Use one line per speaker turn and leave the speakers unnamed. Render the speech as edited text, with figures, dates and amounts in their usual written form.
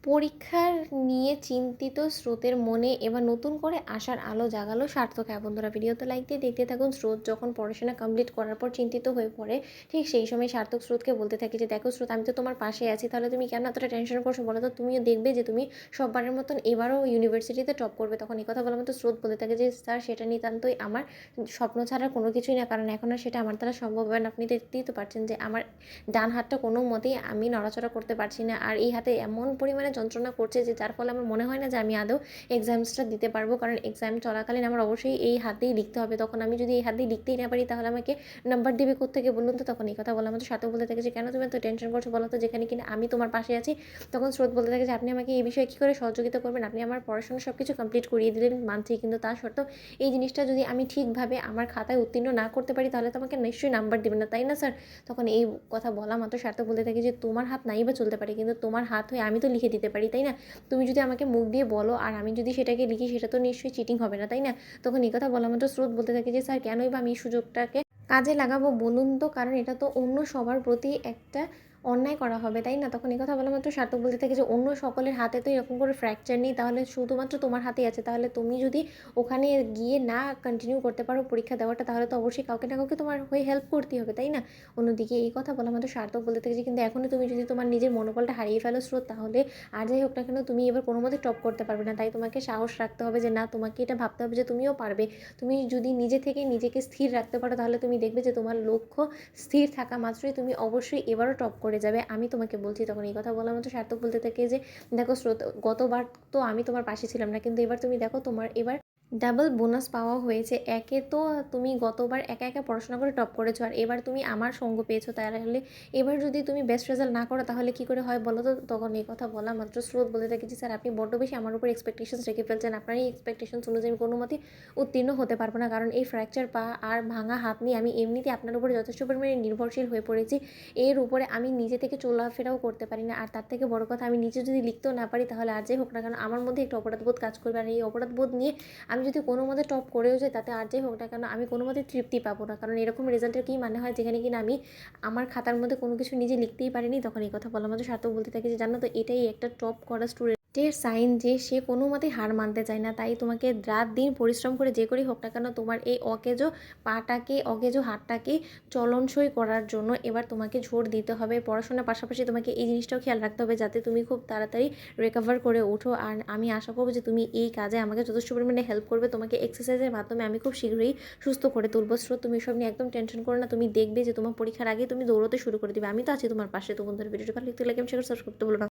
পরীক্ষার নিয়ে চিন্তিত স্রোতের মনে এবার নতুন করে আশার আলো জাগালো সার্থক। হ্যাঁ বন্ধুরা, ভিডিওতে লাইক দিয়ে দেখতে থাকুন। স্রোত যখন পড়াশোনা কমপ্লিট করার পর চিন্তিত হয়ে পড়ে, ঠিক সেই সময় সার্থক স্রোতকে বলতে থাকে যে দেখো স্রোত, আমি তো তোমার পাশে আছি, তাহলে তুমি কেন এতটা টেনশন করছো বলো তো? তুমিও দেখবে যে তুমি সববারের মতন এবারও ইউনিভার্সিটিতে টপ করবে। তখন এই কথা বলার মতো স্রোত বলতে থাকে যে স্যার, সেটা নিতান্তই আমার স্বপ্ন ছাড়া কোনো কিছুই না, কারণ এখন আর সেটা আমার দ্বারা সম্ভব হয় না। আপনি দেখতেই তো পারছেন যে আমার ডান হাতটা কোনো মতেই আমি নড়াচড়া করতে পারছি না, আর এই হাতে এমন পরিমাণে যন্ত্রণা করছে যে যার ফলে আমার মনে হয় না যে আমি আদৌ এক্সামসটা দিতে পারবো, কারণ এক্সাম চলাকালীন আমার অবশ্যই এই হাতেই লিখতে হবে। তখন আমি যদি এই হাতেই লিখতেই না পারি তাহলে আমাকে নাম্বার দিবে কোত্থেকে বলুন তো? তখন এই কথা বলা আমাদের সাথে বলতে থাকে যে কেন তুমি এত টেনশন করছো বলো তো, যেখানে কিনা আমি তোমার পাশে আছি। তখন স্রোত বলতে থাকে যে আপনি আমাকে এই বিষয়ে কী করে সহযোগিতা করবেন? আপনি আমার পড়াশোনা সব কিছু কমপ্লিট করিয়ে দিলেন মানছি, কিন্তু তা সত্ত্বেও এই জিনিসটা যদি আমি ঠিকভাবে আমার খাতায় উত্তীর্ণ না করতে পারি তাহলে তো আমাকে নিশ্চয়ই নাম্বার দেবেন না, তাই না স্যার? তখন এই কথা বলা মাত্র সার্থক বলতে থাকে যে তোমার হাত নাই বা চলতে পারে, কিন্তু তোমার হাত হয়ে আমি তো লিখে দিতে পারি, তাই না? তুমি যদি আমাকে মুখ দিয়ে বলো আর আমি যদি সেটাকে লিখি, সেটা তো নিশ্চয়ই চিটিং হবে না, তাই না? তখন এই কথা বলা মাত্র স্রোত বলতে থাকে যে স্যার, কেনই বা আমি এই সুযোগটাকে কাজে লাগাবো বলুন তো? কারণ এটা তো অন্য সবার প্রতি একটা অন্যায় করা হবে, তাই না? তখন এই কথা বলা মাত্র সার্থক বলতে থাকে যে অন্য সকলের হাতে তো এরকম করে ফ্র্যাকচার নেই, তাহলে শুধুমাত্র তোমার হাতেই আছে। তাহলে তুমি যদি ওখানে গিয়ে না কন্টিনিউ করতে পারো পরীক্ষা দেওয়াটা, তাহলে তো অবশ্যই কাউকে না কাউকে তোমার হয়ে হেল্প করতেই হবে, তাই না? অন্যদিকে এই কথা বলা মাত্র সার্থক বলতে থাকে যে কিন্তু এখনও তুমি যদি তোমার নিজের মনোবলটা হারিয়ে ফেলো স্রোত, তাহলে আর যাই হোক না কেন তুমি এবার কোনো মতে টপ করতে পারবে না। তাই তোমাকে সাহস রাখতে হবে যে না, তোমাকে এটা ভাবতে হবে যে তুমিও পারবে। তুমি যদি নিজে থেকে নিজেকে স্থির রাখতে পারো তাহলে তুমি দেখবে যে তোমার লক্ষ্য স্থির থাকা মাত্রই তুমি অবশ্যই এবারও টপ করে যাবে, আমি তোমাকে বলছি। তখন এই কথা বলার মতো সার্থক বলতে থাকে যে দেখো স্রোত, গতবার তো আমি তোমার পাশে ছিলাম না, কিন্তু এবার তুমি দেখো তোমার এবার ডাবল বোনাস পাওয়া হয়েছে। একে তো তুমি গতবার একা একা পড়াশোনা করে টপ করেছো, আর এবার তুমি আমার সঙ্গ পেয়েছো, তাহলে এবার যদি তুমি বেস্ট রেজাল্ট না করো তাহলে কি করে হয় বলো তো? তখন এই কথা বলা মাত্র স্রোত বলতে থাকে যে স্যার, আপনি বড্ড বেশি আমার উপর এক্সপেকটেশনস রেখে ফেলছেন। আপনার এই এক্সপেকটেশনস অনুযায়ী আমি কোনো মতেই উত্তীর্ণ হতে পারবো না, কারণ এই ফ্র্যাকচার পা আর ভাঙা হাত নিয়ে আমি এমনিতেই আপনার উপরে যথেষ্ট পরিমাণে নির্ভরশীল হয়ে পড়েছি। এর উপরে আমি নিজে থেকে চলাফেরাও করতে পারি না, আর তার থেকে বড় কথা, আমি নিজে যদি লিখতেও না পারি তাহলে আর যাই হোক না কেন আমার মধ্যে একটা অপরাধবোধ কাজ করবে, আর এই অপরাধবোধ নিয়ে আমি যদি কোনো মতে টপ করেও যাই তাতে আর যাই হোক না কেন আমি কোনো মতে তৃপ্তি পাবো না, কারণ এরকম রেজাল্টের কী মানে হয় যেখানে কিনা আমি আমার খাতার মধ্যে কোনো কিছু নিজে লিখতেই পারিনি। তখন এই কথা বলার মতো সার্থক বলতে থাকে যে জানো তো, এটাই একটা টপ করা স্টুডেন্টের সাইন যে সে কোনো মতেই হার মানতে চায় না। তাই তোমাকে রাত দিন পরিশ্রম করে যে করেই হোক না কেন তোমার এই অকেজো পাটাকে, অকেজো হাতটাকে চলনসই করার জন্য এবার তোমাকে জোর দিতে হবে। পড়াশোনার পাশাপাশি তোমাকে এই জিনিসটাও খেয়াল রাখতে হবে যাতে তুমি খুব তাড়াতাড়ি রিকভার করে ওঠো, আর আমি আশা করবো যে তুমি এই কাজে আমাকে যথেষ্ট পরিমাণে হেল্প করবে। তোমাকে এক্সারসাইজের মাধ্যমে আমি খুব শীঘ্রই সুস্থ করে তুলবো। স্রোত, তুমি এসব নিয়ে একদম টেনশন করো না, তুমি দেখবে যে তোমার পরীক্ষার আগে তুমি দৌড়তে শুরু করে দিবে। আমি তো আছি তোমার পাশে। তো বন্ধুরা, ভিডিওটা ভালো লাগলে লাইক এবং শেয়ার সাবস্ক্রাইব করতে ভুলো না।